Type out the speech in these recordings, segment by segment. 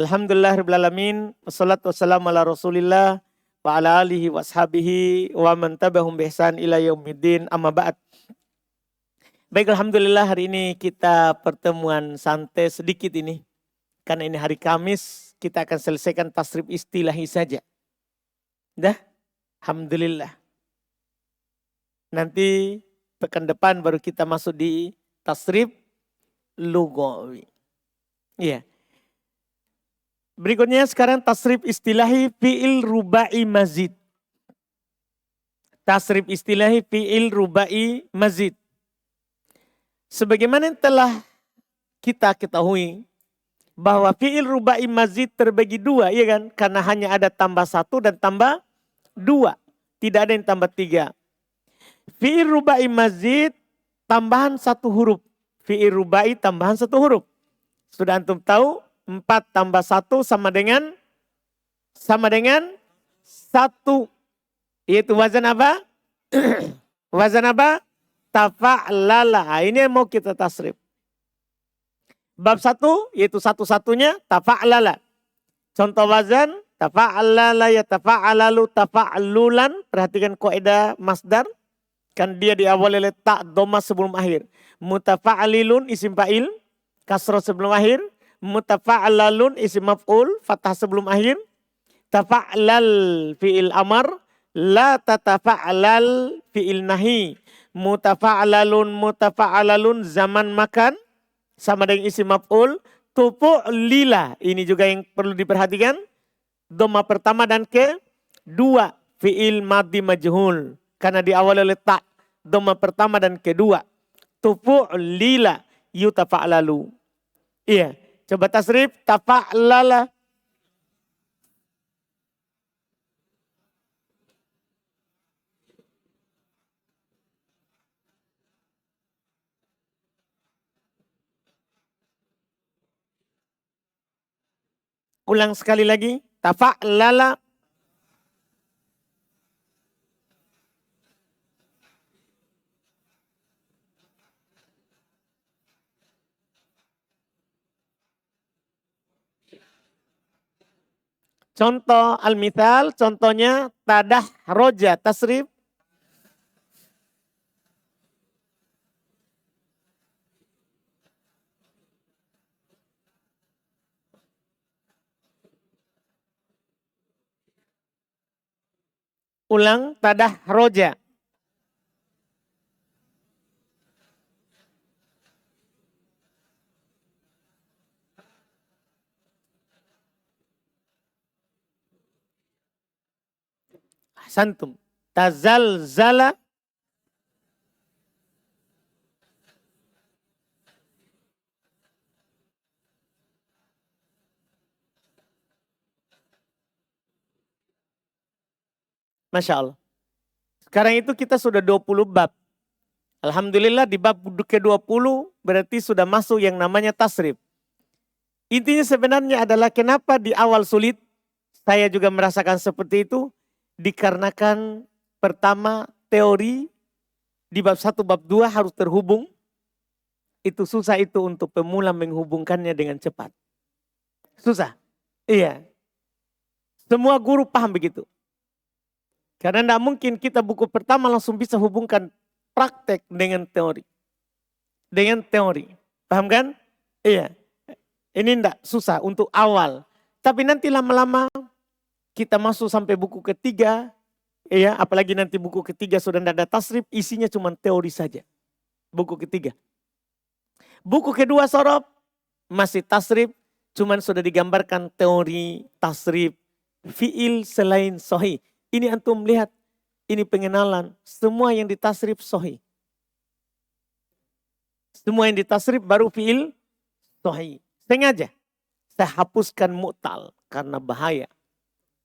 Alhamdulillah rabbil alamin. Wassalatu wassalamu ala Rasulillah wa ala alihi wa ashabihi wa man tabi'ahum bi ihsan ila yaumiddin. Amma ba'd. Baik, alhamdulillah hari ini kita pertemuan santai sedikit ini. Karena ini hari Kamis, kita akan selesaikan tasrif istilahi saja. Dah? Alhamdulillah. Nanti pekan depan baru kita masuk di tasrif lugawi. Iya. Berikutnya sekarang tasrif istilahi fi'il rubai mazid. Tasrif istilahi fi'il rubai mazid. Sebagaimana yang telah kita ketahui bahwa fi'il rubai mazid terbagi dua, iya kan? Karena hanya ada tambah satu dan tambah dua. Tidak ada yang tambah tiga. Fi'il rubai mazid tambahan satu huruf. Fi'il rubai tambahan satu huruf. Sudah antum tahu? 4 tambah 1 sama dengan 1. Yaitu wazan apa? Wazan apa? Tafa'lala. Ini yang mau kita tasrif. Bab 1 yaitu satu-satunya tafa'lala. Contoh wazan tafa'lala ya tafa'lalu tafa'lulan. Perhatikan kaidah masdar. Kan dia diawali oleh ta dhamma sebelum akhir. Mutafa'lilun isim fa'il. Kasrah sebelum akhir. Mutafa'lalun isim maf'ul, fathah sebelum akhir. Tafa'lal fi'il amar, la tatafa'lal fi'il nahi. Mutafa'lalun zaman makan, sama dengan isim maf'ul. Tufu'lila, ini juga yang perlu diperhatikan. Dhamma pertama dan kedua, fi'il madhi majhul. Karena diawali oleh ta, dhamma pertama dan kedua. Tufu'lila, yutafa'lalu. Iya. Coba tasrif tafa'lala. Ulang sekali lagi. Tafa'lala. Contoh al-mithal, contohnya tadah roja, tasrif. Ulang tadah roja. Santum. Tazalzala. Masya Allah. Sekarang itu kita sudah 20 bab. Alhamdulillah di bab ke-20 berarti sudah masuk yang namanya tasrif. Intinya sebenarnya adalah kenapa di awal sulit. Saya juga merasakan seperti itu. Dikarenakan pertama teori di bab 1, bab 2 harus terhubung. Itu susah itu untuk pemula menghubungkannya dengan cepat. Susah. Iya. Semua guru paham begitu. Karena tidak mungkin kita buku pertama langsung bisa hubungkan praktek dengan teori. Dengan teori. Paham kan? Iya. Ini tidak susah untuk awal. Tapi nanti lama-lama kita masuk sampai buku ketiga. Ya, apalagi nanti buku ketiga sudah tidak ada tasrif. Isinya cuma teori saja. Buku ketiga. Buku kedua sorob. Masih tasrif. Cuman sudah digambarkan teori tasrif. Fi'il selain sahih. Ini antum lihat. Ini pengenalan. Semua yang ditasrif sahih. Semua yang ditasrif baru fi'il sahih. Sengaja. Saya hapuskan mu'tal. Karena bahaya.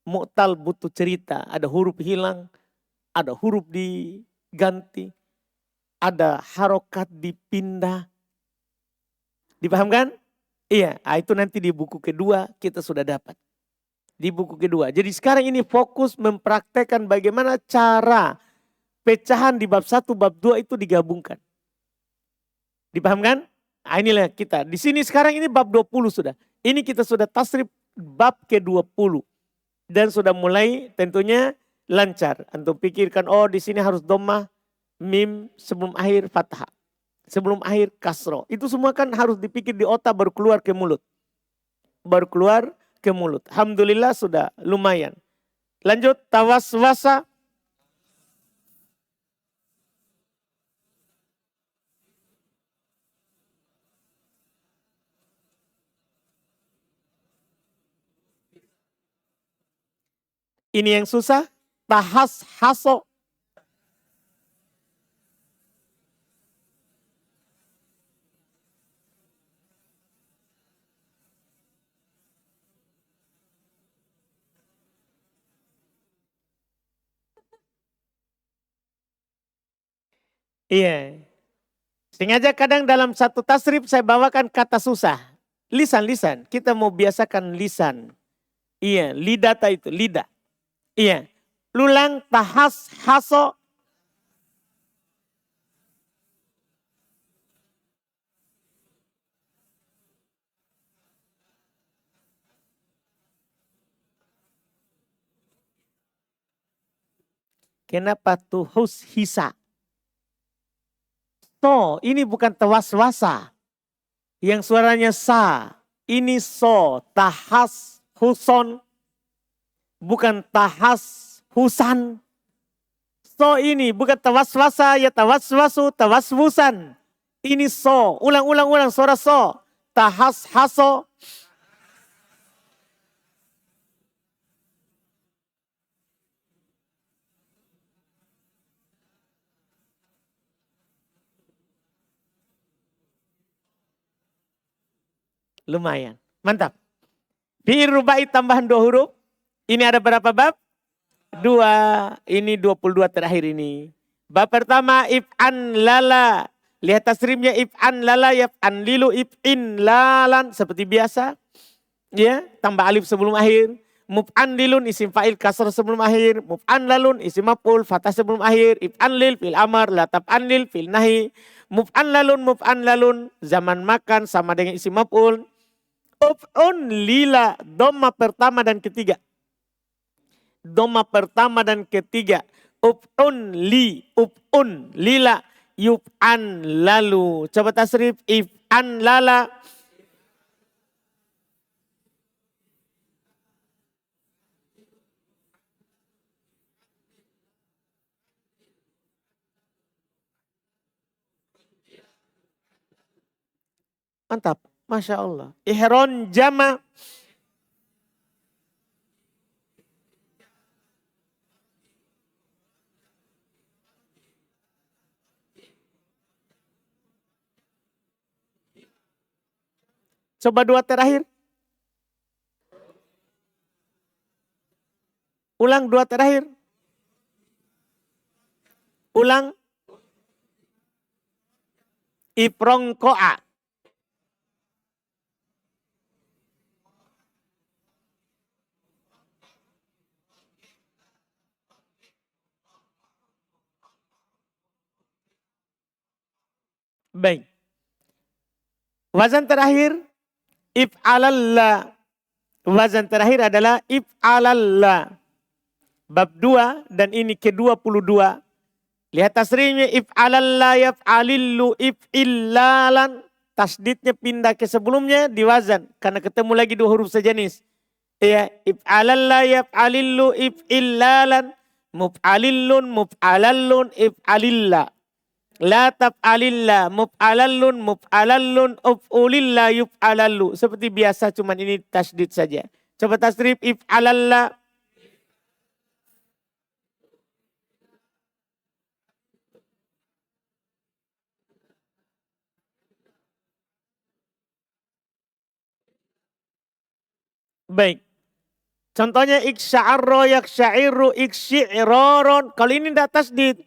Mu'tal butuh cerita. Ada huruf hilang. Ada huruf diganti. Ada harokat dipindah. Dipahamkan? Iya. Itu nanti di buku kedua kita sudah dapat. Di buku kedua. Jadi sekarang ini fokus mempraktekkan bagaimana cara pecahan di bab 1, bab 2 itu digabungkan. Dipahamkan? Inilah kita. Di sini sekarang ini bab 20 sudah. Ini kita sudah tasrif bab ke-20. Dan sudah mulai tentunya lancar. Antum pikirkan, oh di sini harus dhammah, mim sebelum akhir fathah. Sebelum akhir kasroh. Itu semua kan harus dipikir di otak baru keluar ke mulut. Baru keluar ke mulut. Alhamdulillah sudah lumayan. Lanjut, tawaswasa. Ini yang susah. Tahas haso. Iya. Sengaja kadang dalam satu tasrif saya bawakan kata susah. Lisan. Kita mau biasakan lisan. Iya, lidata itu, lidah. Iya. Lulang tahas haso. Kenapa tuhus hisa? So, ini bukan tawaswasa. Yang suaranya sa. Ini so, tahas huson. Bukan tahas husan. So ini bukan tawaswasa, ya tawaswasu, tawaswusan. Ini so, ulang suara so. Tahas haso. Lumayan, mantap. Fi'il rubai tambahan 2 huruf. Ini ada berapa bab? 2. Ini 22 terakhir ini. Bab pertama if'an lala. Lihat tasrimnya if'an lala, yaf'an lilu, if'in lalan. Seperti biasa. Ya, tambah alif sebelum akhir. Muf'an lilun isim fa'il kasr sebelum akhir. Muf'an lalun isim maf'ul fathah sebelum akhir. If'an lil fil amar, la tab'an lil fil nahi. Muf'an lalun zaman makan sama dengan isim maf'ul. Uf'un lila, dhamma pertama dan ketiga. Dhamma pertama dan ketiga. Uf'un lila, yuf'an lalu. Coba tasrif, if'an lala. Mantap, Masya Allah. Ihron jama. Coba 2 terakhir. Ulang 2 terakhir. Ulang. Iprongkoa. Baik. Wazan terakhir. If'alalla. Wazan terakhir adalah if'alalla. Bab 2 dan ini ke-22. Lihat tasrihnya if'alalla yaf'alillu if'illalan. Tasdidnya pindah ke sebelumnya di wazan. Karena ketemu lagi 2 huruf sejenis. Ya, if'alalla yaf'alillu if'illalan. Muf'alallun if'alilla. La taf'alillah, muf'alallun, uf'ulillah, yuf'alallu. Seperti biasa cuman ini tasdid saja. Coba tasrif if'alallah. Baik. Contohnya iksya'arro, yaksya'irru, iksyi'roron. Kalau ini tidak tasdid.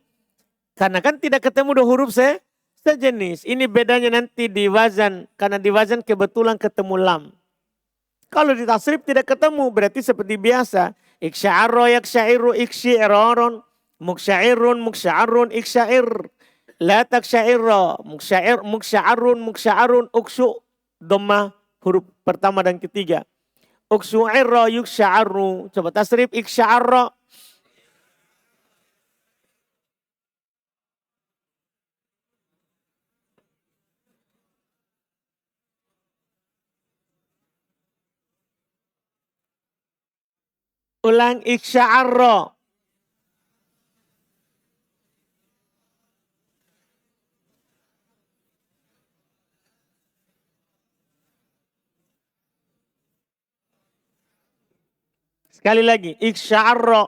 Karena kan tidak ketemu 2 huruf sejenis. Ini bedanya nanti di wazan. Karena di wazan kebetulan ketemu lam. Kalau di tasrif tidak ketemu berarti seperti biasa. Iksya'arro yaksya'iru iksyi'roron. Muksya'irun iksya'ir. La taksya'irro. Muksya'arun uksyu. Dhammah huruf pertama dan ketiga. Uksyu'irra yuksya'arru. Coba tasrif iksya'arra. Ulang iksya'arra. Sekali lagi, iksya'arra.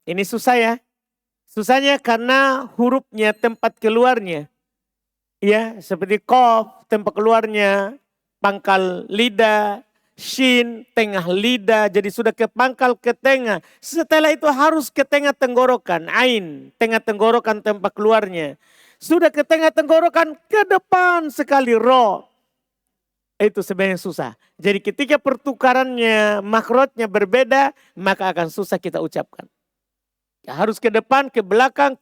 Ini susah ya. Susahnya karena hurufnya, tempat keluarnya. Ya, seperti qaf, tempat keluarnya, pangkal lidah, shin, tengah lidah, jadi sudah ke pangkal ke tengah. Setelah itu harus ke tengah tenggorokan, ain, tengah tenggorokan tempat keluarnya. Sudah ke tengah tenggorokan, ke depan sekali ro. Itu sebenarnya susah. Jadi ketika pertukarannya, makrotnya berbeda, maka akan susah kita ucapkan. Ya, harus ke depan, ke belakang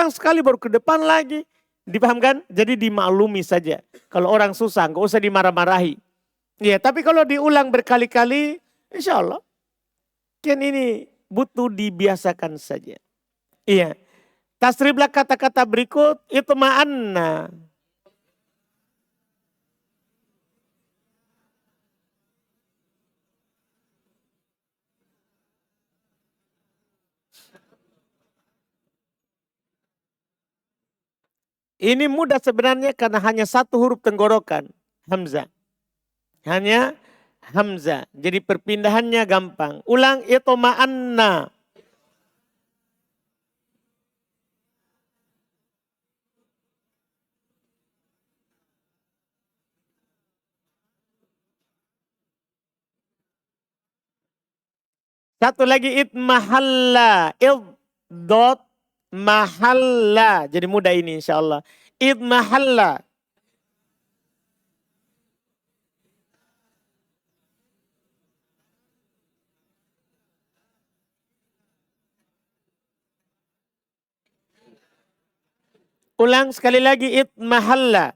sekali baru ke depan lagi. Dipahamkan? Jadi dimaklumi saja. Kalau orang susah, nggak usah dimarah-marahi. Ya, tapi kalau diulang berkali-kali, insya Allah. Kan ini butuh dibiasakan saja. Iya. Tasriflah kata-kata berikut, itu ma'anna. Ini mudah sebenarnya karena hanya satu huruf tenggorokan. Hamzah. Hanya Hamzah. Jadi perpindahannya gampang. Ulang itu ma'anna. Satu lagi idmahalla. Dot mahalla. Jadi mudah ini insya Allah. Idmahalla. Ulang sekali lagi idmahalla.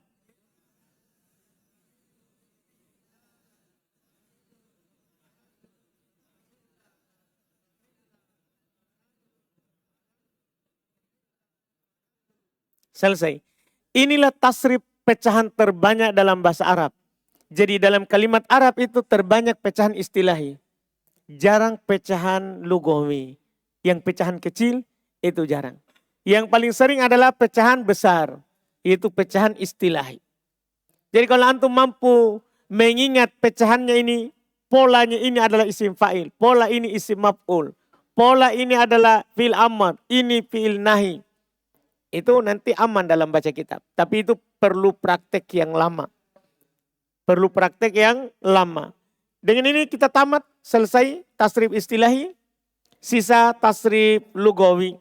Selesai. Inilah tasrif pecahan terbanyak dalam bahasa Arab. Jadi dalam kalimat Arab itu terbanyak pecahan istilahi. Jarang pecahan lugawi. Yang pecahan kecil itu jarang. Yang paling sering adalah pecahan besar. Itu pecahan istilahi. Jadi kalau antum mampu mengingat pecahannya ini, polanya ini adalah isim fa'il. Pola ini isim maf'ul. Pola ini adalah fi'il amr. Ini fi'il nahi. Itu nanti aman dalam baca kitab. Tapi itu perlu praktek yang lama. Perlu praktek yang lama. Dengan ini kita tamat, selesai tasrif istilahi. Sisa tasrif lugawi.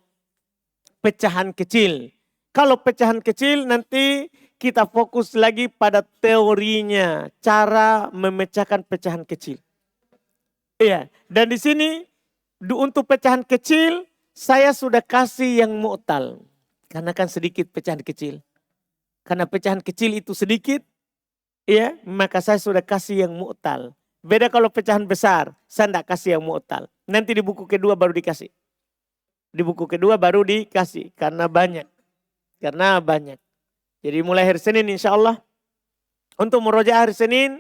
Pecahan kecil. Kalau pecahan kecil nanti kita fokus lagi pada teorinya. Cara memecahkan pecahan kecil. Iya, dan di sini untuk pecahan kecil saya sudah kasih yang mu'tal. Karena kan sedikit pecahan kecil. Karena pecahan kecil itu sedikit, ya, maka saya sudah kasih yang mu'tal. Beda kalau pecahan besar, saya tidak kasih yang mu'tal. Nanti di buku kedua baru dikasih. Di buku kedua baru dikasih, karena banyak. Karena banyak. Jadi mulai hari Senin insya Allah, untuk merojaah hari Senin,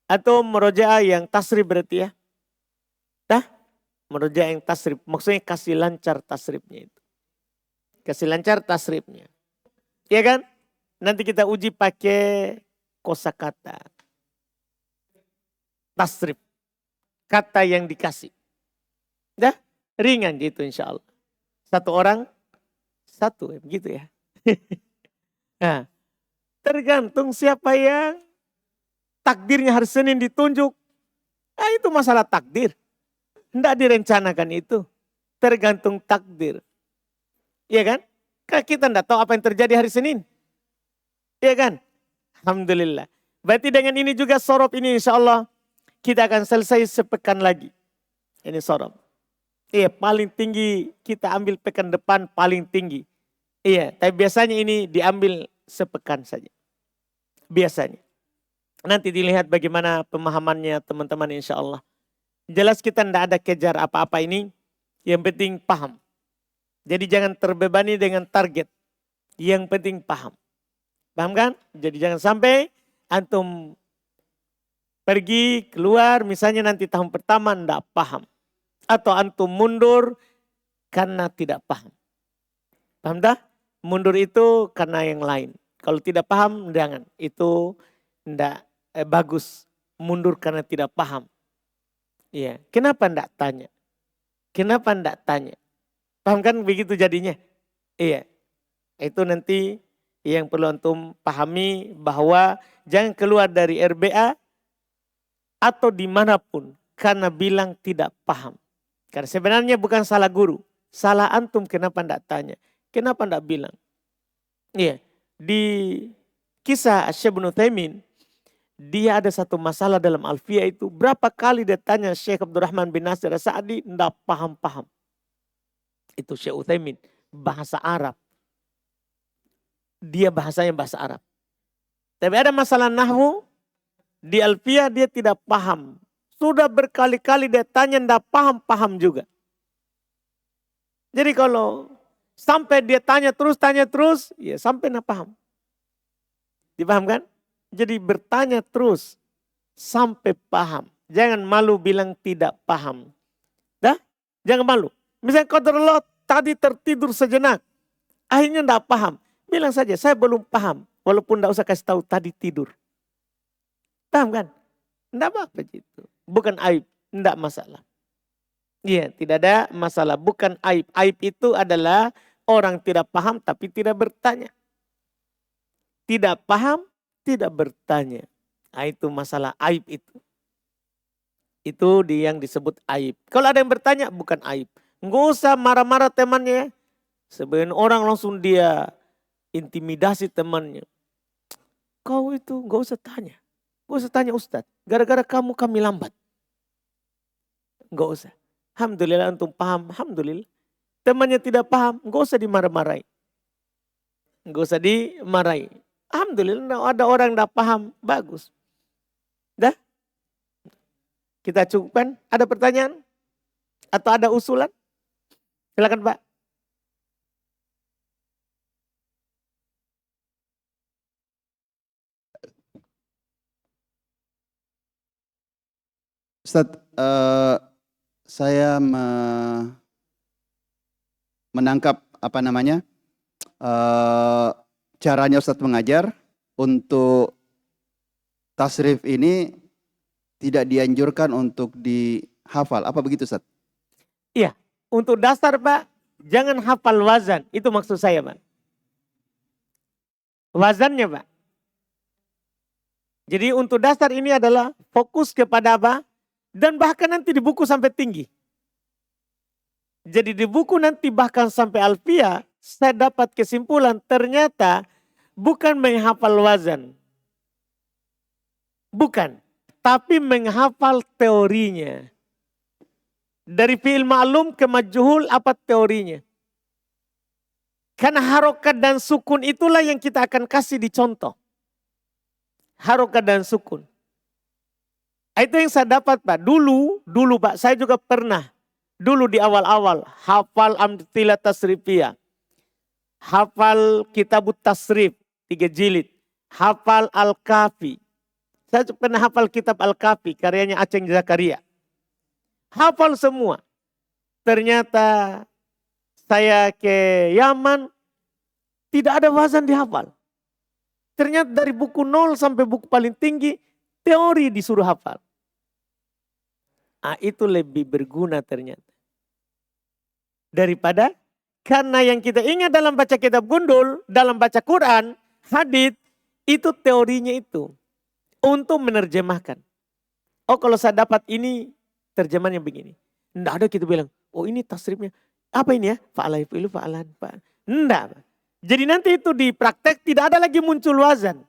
atau merojaah yang tasrif berarti ya. Dah, merojaah yang tasrif, maksudnya kasih lancar tasrifnya itu. Kasih lancar tasrifnya. Iya kan? Nanti kita uji pakai kosakata. Tasrif. Kata yang dikasih. Dah? Ringan gitu insya Allah. Satu orang, satu. Begitu ya. Nah, tergantung siapa yang takdirnya hari Senin ditunjuk. Nah, itu masalah takdir. Tidak direncanakan itu. Tergantung takdir. Iya kan? Karena kita tidak tahu apa yang terjadi hari Senin. Iya kan? Alhamdulillah. Berarti dengan ini juga sorop ini insya Allah kita akan selesai sepekan lagi. Ini sorop. Iya, paling tinggi kita ambil pekan depan paling tinggi. Iya, tapi biasanya ini diambil sepekan saja. Biasanya. Nanti dilihat bagaimana pemahamannya teman-teman insya Allah. Jelas kita tidak ada kejar apa-apa ini. Yang penting paham. Jadi jangan terbebani dengan target. Yang penting paham. Paham kan? Jadi jangan sampai antum pergi keluar misalnya nanti tahun pertama tidak paham. Atau antum mundur karena tidak paham. Paham dah? Mundur itu karena yang lain. Kalau tidak paham jangan. Itu tidak bagus. Mundur karena tidak paham. Iya. Kenapa tidak tanya? Kenapa tidak tanya? Paham kan begitu jadinya? Iya. Itu nanti yang perlu antum pahami bahwa jangan keluar dari RBA atau dimanapun karena bilang tidak paham. Karena sebenarnya bukan salah guru. Salah antum kenapa tidak tanya. Kenapa tidak bilang? Iya. Di kisah Syekh Ibnu Utsaimin, dia ada satu masalah dalam Alfiyah itu. Berapa kali dia tanya Syekh Abdurrahman bin Nasir As-Sa'di, tidak paham-paham. Itu Syekh Utsaimin, bahasa Arab. Dia bahasanya bahasa Arab. Tapi ada masalah nahwu, di Alfiyah dia tidak paham. Sudah berkali-kali dia tanya, tidak paham-paham juga. Jadi kalau sampai dia tanya terus, ya sampai tidak paham. Dipahamkan? Jadi bertanya terus sampai paham. Jangan malu bilang tidak paham. Dah? Jangan malu. Misalnya qadarullah tadi tertidur sejenak. Akhirnya tidak paham. Bilang saja saya belum paham. Walaupun tidak usah kasih tahu tadi tidur. Paham kan? Tidak apa-apa itu. Bukan aib. Tidak masalah. Iya, tidak ada masalah. Bukan aib. Aib itu adalah orang tidak paham tapi tidak bertanya. Tidak paham, tidak bertanya. Nah, itu masalah aib itu. Itu yang disebut aib. Kalau ada yang bertanya bukan aib. Nggak usah marah-marah temannya. Sebagian orang langsung dia intimidasi temannya. Kau itu nggak usah tanya. Nggak usah tanya Ustadz. Gara-gara kamu kami lambat. Nggak usah. Alhamdulillah antum paham. Alhamdulillah. Temannya tidak paham. Nggak usah dimarah-marahi. Nggak usah dimarahi. Alhamdulillah ada orang tidak paham. Bagus. Dah? Kita cukupkan. Ada pertanyaan? Atau ada usulan? Silakan Pak. Ustadz, saya menangkap caranya Ustadz mengajar untuk tasrif ini tidak dianjurkan untuk dihafal. Apa begitu Ustadz? Iya, untuk dasar Pak, jangan hafal wazan. Itu maksud saya Pak. Wazannya Pak. Jadi untuk dasar ini adalah fokus kepada apa? Dan bahkan nanti di buku sampai tinggi. Jadi di buku nanti bahkan sampai Alfiyah, saya dapat kesimpulan ternyata bukan menghafal wazan. Bukan. Tapi menghafal teorinya. Dari fi'il ma'lum ke majhul apa teorinya. Karena harokat dan sukun itulah yang kita akan kasih di contoh. Harokat dan sukun. Itu yang saya dapat Pak. Dulu Pak, saya juga pernah. Dulu di awal-awal hafal amtilah tasrifiyah. Hafal kitabut tasrif 3 jilid. Hafal Al-Kafi. Saya pernah hafal kitab Al-Kafi karyanya Aceng Zakaria. Hafal semua. Ternyata saya ke Yaman tidak ada wazan dihafal. Ternyata dari buku 0 sampai buku paling tinggi teori disuruh hafal. Itu lebih berguna ternyata. Daripada karena yang kita ingat dalam baca kitab gundul, dalam baca Quran, hadits, itu teorinya itu. Untuk menerjemahkan. Oh kalau saya dapat ini, terjemahannya begini. Tidak ada kita bilang, oh ini tasrifnya. Apa ini ya? Fa'alai fi'lu fa'alan. Tidak. Jadi nanti itu di praktek tidak ada lagi muncul wazan.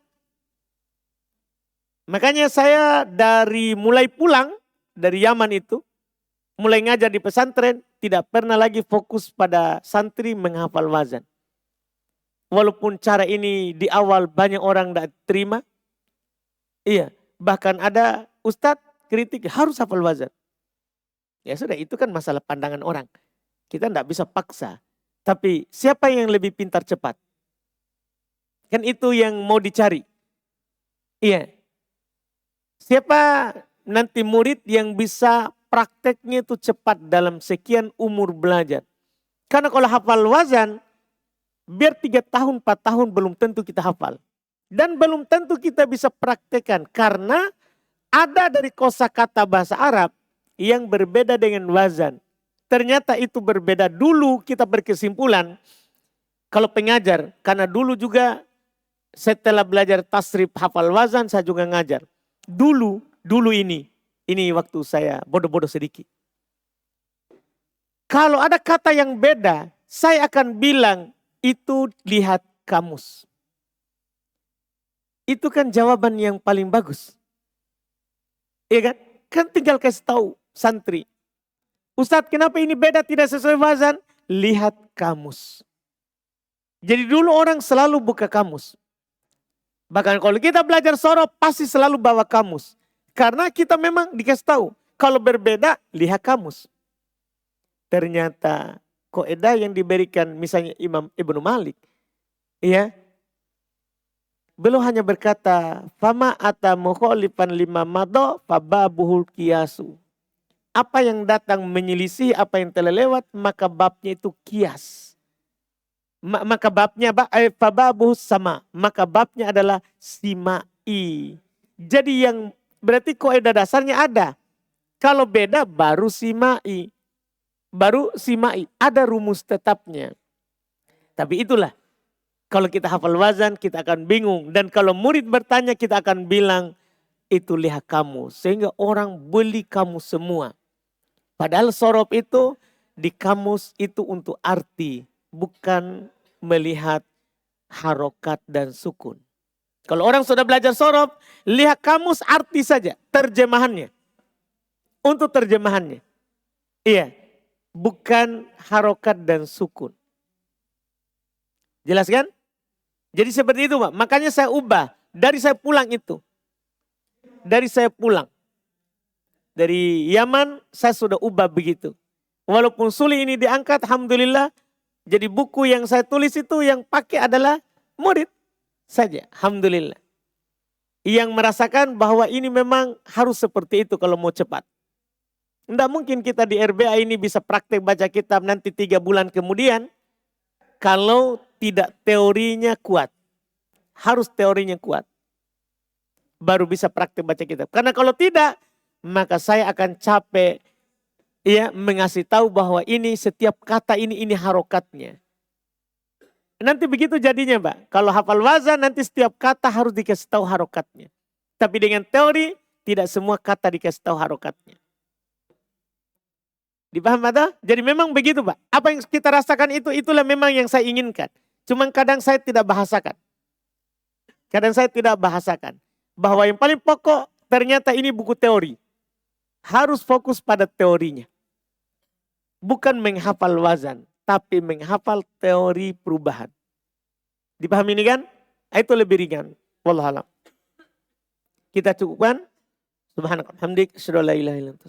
Makanya saya dari mulai pulang dari Yaman itu, mulai ngajar di pesantren, tidak pernah lagi fokus pada santri menghafal wazan. Walaupun cara ini di awal banyak orang tidak terima. Iya, bahkan ada ustadz kritik harus hafal wazan. Ya sudah, itu kan masalah pandangan orang. Kita tidak bisa paksa. Tapi siapa yang lebih pintar cepat? Kan itu yang mau dicari. Iya. Siapa nanti murid yang bisa prakteknya itu cepat dalam sekian umur belajar. Karena kalau hafal wazan, biar 3 tahun, 4 tahun belum tentu kita hafal. Dan belum tentu kita bisa praktekkan. Karena ada dari kosakata bahasa Arab yang berbeda dengan wazan. Ternyata itu berbeda. Dulu kita berkesimpulan, kalau pengajar, karena dulu juga setelah belajar tasrif hafal wazan saya juga ngajar. Dulu ini waktu saya bodoh-bodoh sedikit. Kalau ada kata yang beda, saya akan bilang itu lihat kamus. Itu kan jawaban yang paling bagus. Iya kan? Kan tinggal kasih tahu santri. Ustadz, kenapa ini beda tidak sesuai wazan? Lihat kamus. Jadi dulu orang selalu buka kamus. Bahkan kalau kita belajar sorof pasti selalu bawa kamus. Karena kita memang dikasih tahu. Kalau berbeda, lihat kamus. Ternyata kaidah yang diberikan misalnya Imam Ibnu Malik. Ya. Beliau hanya berkata, fama ata mukhalifan lima madha fababuhul qiyasu. Apa yang datang menyelisih apa yang telah lewat, maka babnya itu kias. Maka babnya fababuhus sama, maka babnya adalah simai. Jadi yang berarti kaidah dasarnya ada. Kalau beda baru simai. Baru simai, ada rumus tetapnya. Tapi itulah, kalau kita hafal wazan kita akan bingung. Dan kalau murid bertanya kita akan bilang, itu lihat kamus. Sehingga orang beli kamus semua. Padahal sorof itu di kamus itu untuk arti. Bukan melihat harokat dan sukun. Kalau orang sudah belajar sorof, lihat kamus arti saja. Terjemahannya. Untuk terjemahannya. Iya. Bukan harokat dan sukun. Jelas kan? Jadi seperti itu Pak. Makanya saya ubah. Dari saya pulang itu. Dari saya pulang. Dari Yaman saya sudah ubah begitu. Walaupun sulit ini diangkat, alhamdulillah. Jadi buku yang saya tulis itu yang pakai adalah murid saja. Alhamdulillah. Yang merasakan bahwa ini memang harus seperti itu kalau mau cepat. Tidak mungkin kita di RBA ini bisa praktek baca kitab nanti 3 bulan kemudian. Kalau tidak teorinya kuat. Harus teorinya kuat. Baru bisa praktek baca kitab. Karena kalau tidak, maka saya akan capek ya mengasih tahu bahwa ini setiap kata ini harokatnya. Nanti begitu jadinya Pak. Kalau hafal wazan nanti setiap kata harus dikasih tahu harokatnya. Tapi dengan teori tidak semua kata dikasih tahu harokatnya. Dipaham atau? Jadi memang begitu Pak. Apa yang kita rasakan itulah memang yang saya inginkan. Cuman kadang saya tidak bahasakan. Bahwa yang paling pokok ternyata ini buku teori. Harus fokus pada teorinya. Bukan menghafal wazan. Tapi menghafal teori perubahan. Dipahami ini kan? Itu lebih ringan. Wallahualam. Kita cukupkan. Subhanallah. Hamdik. Asyhadu an la ilaha illa anta.